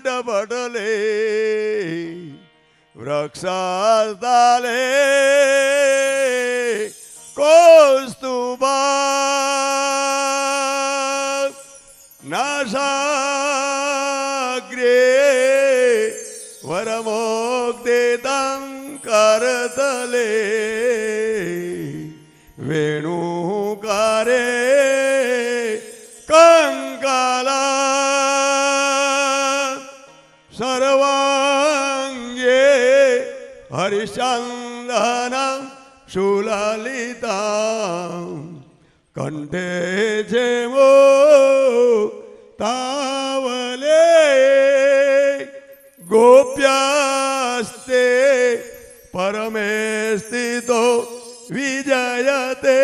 पटले वृक्षस्थले कौस्तुभा नासाग्रे वरमोक्तितं करतले वेणुकारे कंकाला सर्वांगे हरिचंदना सुललिता कंठे जेमो तावले गोप्यास्ते परमे स्थितो विजयते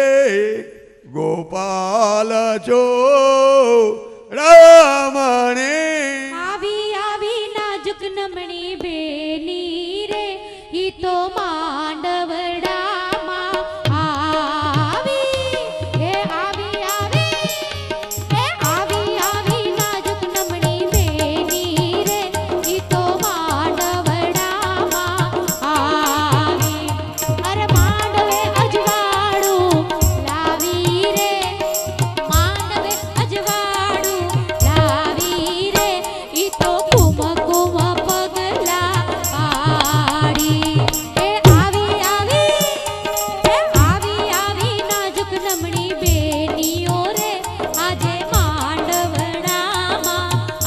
गोपाल चो रामणे आवी आवी नाजुक नमणी बेनी रे ही तो मांडवड़ा आवी हे आवी आवी हे आवी आवी नाजुक नमणी बेनी रे ही तो मांडवड़ा आवी अरे मांडवे अजवाड़ू लावी रे मांडवे अजवाड़ू लावी रे ई तो कुम कुम पगला पाड़ी हे आवी आवी नाजुक नमणी बेनियो रे आजे मांडवड़ामा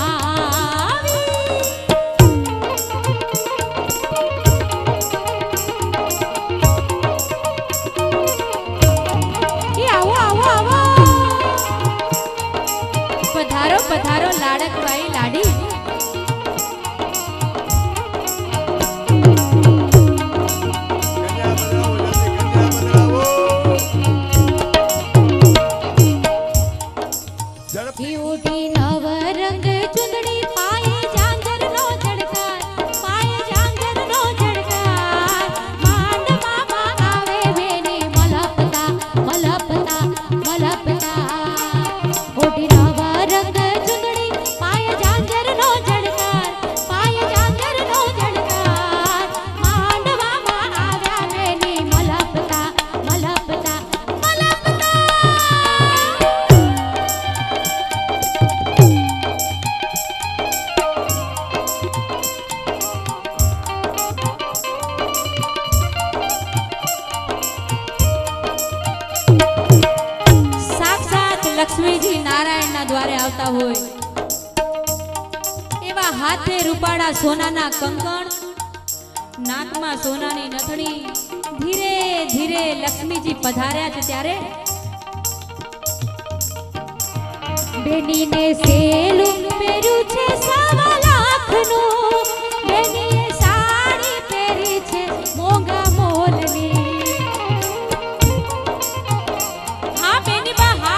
आवी ये आओ आओ आओ पधारो पधारो लाडक भाई लाडी कन्या बदलाओ जल्दी कन्या बदलाओ झड़प ही उठी नवरंग चुंदड़ी पाए झांझर नो झड़कार पाए झांझर नो झड़कार मांड मामा आवे बेने मलपता मलपता मलपता उठी नवरंग चुंदड़ी पाए झांझर नो झड़कार पाए झांझर नो झड़कार मांड मामा आवे बेने मलपता मलपता मलपता साक्षात लक्ष्मीजी नारायणના દ્વારે આવતા હોય એવા હાથે રૂપાળા સોનાના કંકણ નાકમાં સોનાની નથણી ધીરે ધીરે લક્ષ્મીજી પધાર્યા છે ત્યારે બેનીને સેલું પહેર્યું છે 1.25 લાખનું બેનીએ સાડી પહેરી છે મોંઘા મોલની હા બેની બા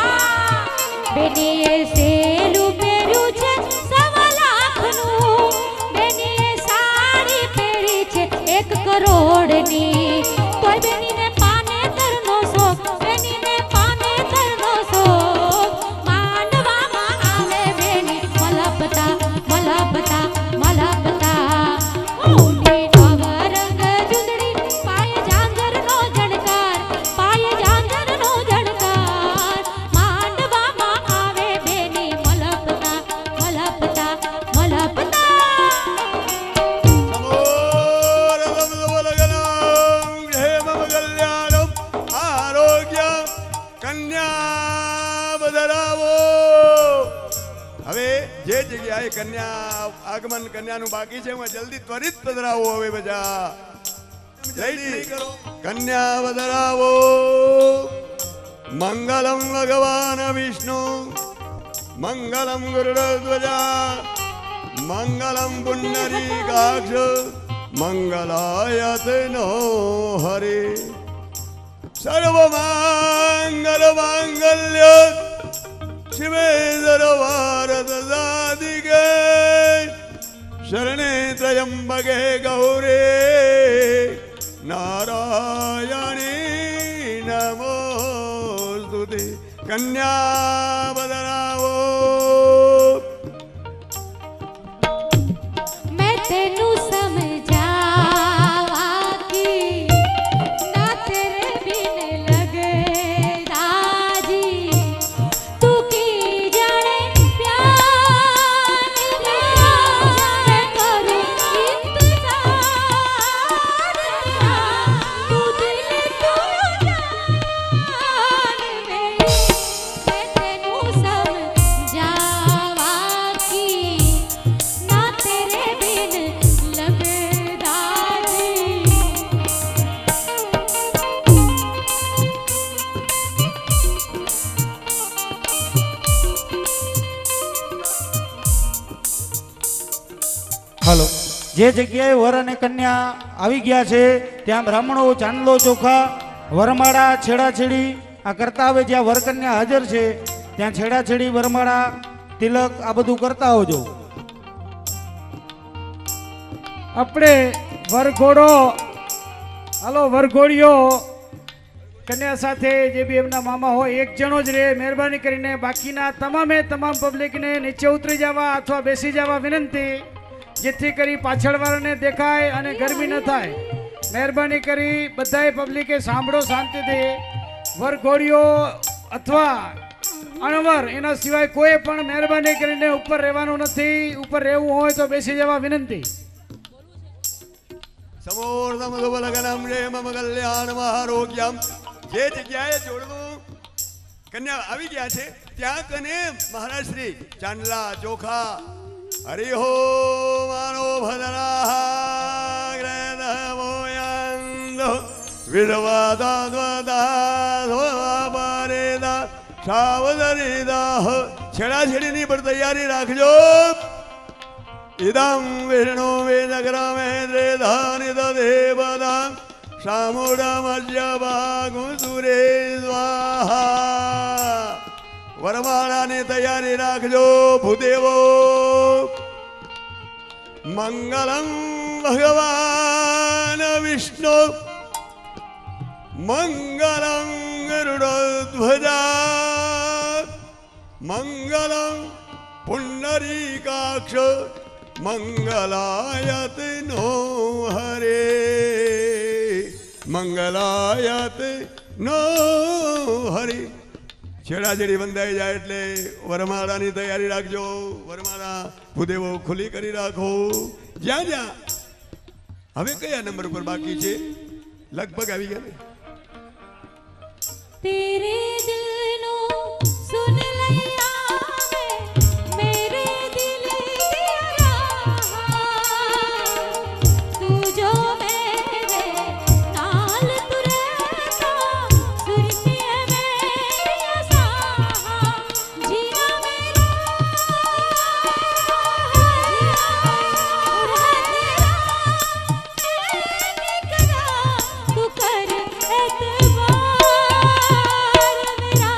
બેનીએ સેલું પહેર્યું છે 1.25 લાખનું બેનીએ સાડી પહેરી છે 1 કરોડની તોય બેનીને પાનેતરનો શોખ બેનીને પાનેતરનો શોખ માંડવામાં આવે બેની મલપતા મલપતા મલપતા ઊંડી નવરંગ ચુંદડી પાયે ઝાંઝરનો ઝણકાર પાયે ઝાંઝરનો ઝણકાર માંડવામાં આવે બેની મલપતા મલપતા મલપતા आरोग्य कन्या बदलावो હવે જે જગ્યાએ કન્યા આગમન કન્યાનું બાકી છે એમાં જલ્દી ત્વરિત પધરાવો હવે બધા જલ્દી કરો કન્યા બદલાવો મંગલમ ભગવાન વિષ્ણુ મંગલમ ગરુડધ્વજા મંગલમ પુંડરીકાક્ષ મંગલાયતનો હરે सर्वमंगल मांगल्य शिवे सर्वार्थ शरणे त्र्यंबके गौरे नारायणी नमोस्तुते कन्या बदलावो तेनू समझावा की ना तेरे बिन लगे राजी तू की जाने प्यार तेरा मैं करूं इंतजार तू दिल तू जान मेरी मैं तेनू समझावा की ना तेरे बिन लगे राजी હાલો જે જગ્યાએ વર અને કન્યા આવી ગયા છે ત્યાં બ્રાહ્મણો ચાંદલો ચોખા વરમાળા છેડાછેડી આ કરતા હવે જ્યાં વર કન્યા હાજર છે ત્યાં છેડાછેડી વરમાળા તિલક આ બધું કરતા હોજો. આપણે વરઘોડો હાલો વરઘોડીઓ કન્યા સાથે જે બી એમના મામા હોય એક જણો જ રહે. મહેરબાની કરીને બાકીના તમામ પબ્લિકને નીચે ઉતરી જવા અથવા બેસી જવા વિનંતી, જેથી કરી પાછળવાળાને દેખાય અને ગરમી ન થાય. મહેરબાની કરી બધાએ પબ્લિકે સાંભળો શાંતિથી. વરઘોડીઓ અથવા અણવર એના સિવાય કોઈ પણ મહેરબાની કરીને ઉપર રહેવાનું નથી. ઉપર રહેવું હોય તો બેસી જવા વિનંતી. સમોર્ધમ સુબલગનમ રે મમ કલ્યાણમ આરોગ્યમ. જે જગ્યાએ જોડવું કન્યા આવી ગયા છે ત્યાં કને મહારાજ શ્રી ચાંદલા ચોખા હરિહો માનો ભદ્રાગ્રદમોયંદો વિધવાદાદ્વદાધવાપરેદા સાવદરીદાહ. છેડાછેડીની પણ તૈયારી રાખજો. ઇદમ વિષ્ણુ વેદગ્રમે દ્રેધાનિ દેવદા સામુડમજ્ય ભાગુસુરે સ્વાહા. વરમાળાની તૈયારી રાખજો ભૂદેવો. મંગલમ ભગવાન વિષ્ણુ મંગલમ ગરુડધ્વજા મંગલમ પુંડરીકાક્ષ મંગલાયત નો હરે મંગલાયત નો હરે. છેડાછેડી બંધાઈ જાય એટલે વરમાળાની તૈયારી રાખજો. વરમાળા ભૂદેવો ખુલ્લી કરી રાખો. જ્યાં જ્યાં હવે કયા નંબર પર બાકી છે? લગભગ આવી ગયા ને. तेरे दिल नो सुन लिया मेरे दिल दिया तू जो मेरे नाल तुरता सुरती है मेरी आसा जीना मेरा तू कर एतबार मेरा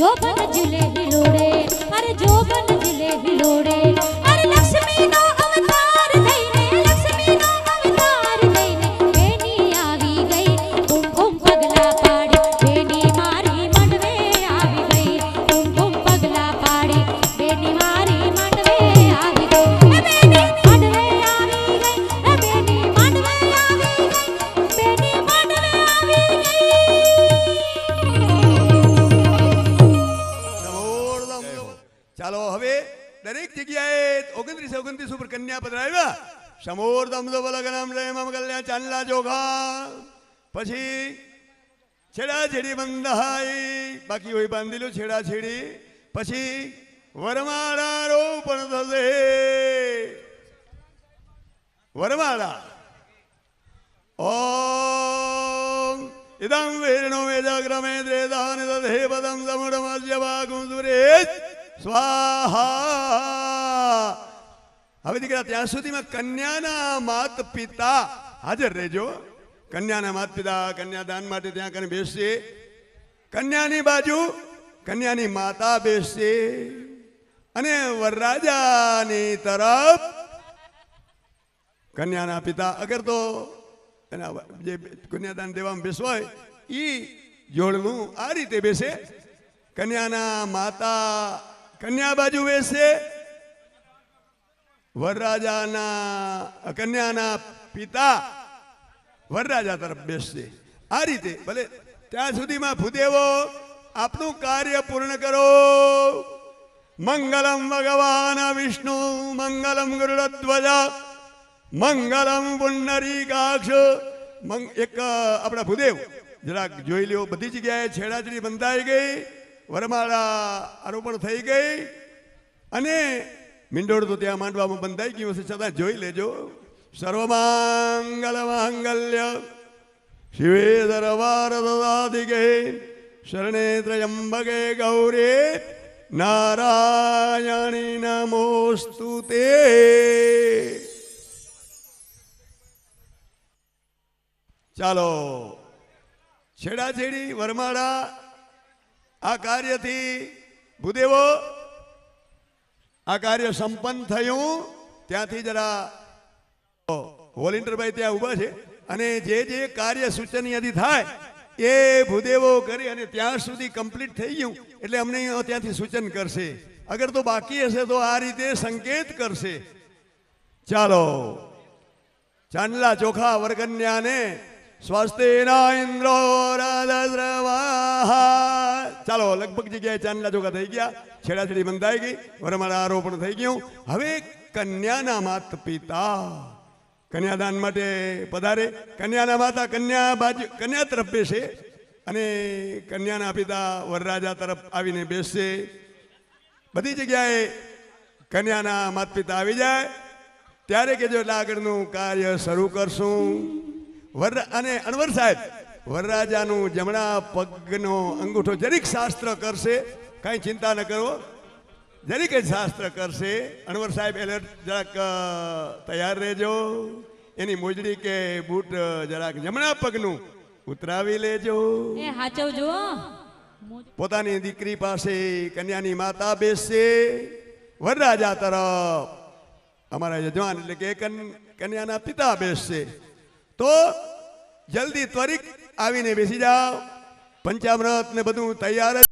જોબન ઝીલે હિલોડે અરે જોબન ઝીલે હિલોડે અરે લક્ષ્મીનો અવતાર થઈને લક્ષ્મીનો અવતાર થઈને બેની આવી ગઈ કુમકુમ પગલા પાડી બેની મારી મંડવે આવી ગઈ કુમકુમ પગલા પાડી બેની મારી મંડવે આવી ગઈ એ બેની મંડવે આવી ગઈ એ બેની મંડવે આવી ગઈ બેની મંડવે આવી ગઈ ચાલો હવે દરેક જગ્યાએ 29 ઉપર કન્યા પધરાવ્યા સમોર દમદો બલગનમ લેમમ કલ્યા ચાંદલા ચોખા પછી છેડા છેડી બંધાઈ બાકી હોય બાંધેલું છેડા છેડી પછી વરમાળા રોપણ થશે વરમાળા ઓમ ઇદં વેણો વેદગ્રમે દ્રેદાન દધે પદમ સમુડમસ્ય ભાગું સુરેશ સ્વાહા હવે દીકરા ત્યાં સુધીમાં કન્યાના માત પિતા હાજર રહેજો કન્યાના માત પિતા કન્યાદાન માટે ત્યાં કરીને બેસશે કન્યાની બાજુ કન્યાની માતા બેસશે અને વરરાજાની તરફ કન્યાના પિતા અગર તો એના જે કન્યાદાન દેવામાં બેસવાય એ જોડનું આ રીતે બેસે કન્યાના માતા કન્યા બાજુ બેસે વરરાજાના કન્યાના પિતા વરરાજા તરફ બેસશે આ રીતે ભલે ત્યાં સુધીમાં ભૂદેવો આપનું કાર્ય પૂર્ણ કરો મંગલમ ભગવાન વિષ્ણુ મંગલમ ગરુડધ્વજ મંગલમ પુંડરીકાક્ષ એક આપણા ભૂદેવ જરાક જોઈ લ્યો બધી જગ્યાએ છેડાછેડી બંધાઈ ગઈ વરમાળા આરોપણ થઈ ગઈ અને મીંડોળ તો ત્યાં માંડવામાં બંધાઈ ગયું હશે છતાં જોઈ લેજો સર્વમાંગલ માંગલ્ય શિવે સર્વાર્થસાધિકે શરણે ત્ર્યંબકે ગૌરે નારાયણી નમોસ્તુતે ચાલો છેડાછેડી વરમાળા આ કાર્યથી ભૂદેવો આ કાર્ય સંપન્ન થયું ત્યાંથી જરા વોલેન્ટિયરભાઈ ત્યાં ઊભા છે અને જે જે કાર્ય સૂચન યાદી થાય એ ભૂદેવો કરી અને ત્યાં સુધી કમ્પ્લીટ થઈ ગયું એટલે અમને ત્યાંથી સૂચન કરશે અગર તો બાકી હશે તો આ રીતે સંકેત કરશે ચાલો ચાંદલા ચોખા વરકન્યાને સ્વસ્તિના ઇન્દ્રો રાધસ્રવાહા ચાલો લગભગ જગ્યાએ ચાંદલા ચોખા થઈ ગયા છેડાછેડી બંધાઈ ગઈ વરમાળા આરોપણ થઈ ગયું હવે કન્યાના માત પિતા કન્યાદાન માટે પધારે કન્યાના માતા કન્યા તરફ બેસે અને કન્યાના પિતા વરરાજા તરફ આવીને બેસશે બધી જગ્યાએ કન્યાના માત પિતા આવી જાય ત્યારે કહેજો એટલે આગળનું કાર્ય શરૂ કરશું અને અનવર સાહેબ વરરાજાનું જમણા પગનો અંગૂઠો જરીક શાસ્ત્ર કરશે કાંઈ ચિંતા ન કરો જરીક જ શાસ્ત્ર કરશે અનવર સાહેબ એલર્ટ જરાક તૈયાર રહેજો એની મોજડી કે બૂટ જરાક જમણા પગનું ઉતરાવી લેજો એ હાચવજો પોતાની દીકરી પાસે કન્યાની માતા બેસશે વરરાજા તરફ અમારા યજમાન એટલે કે કન્યાના પિતા બેસશે તો જલ્દી ત્વરિત આવીને બેસી જાઓ પંચામૃત ને બધું તૈયાર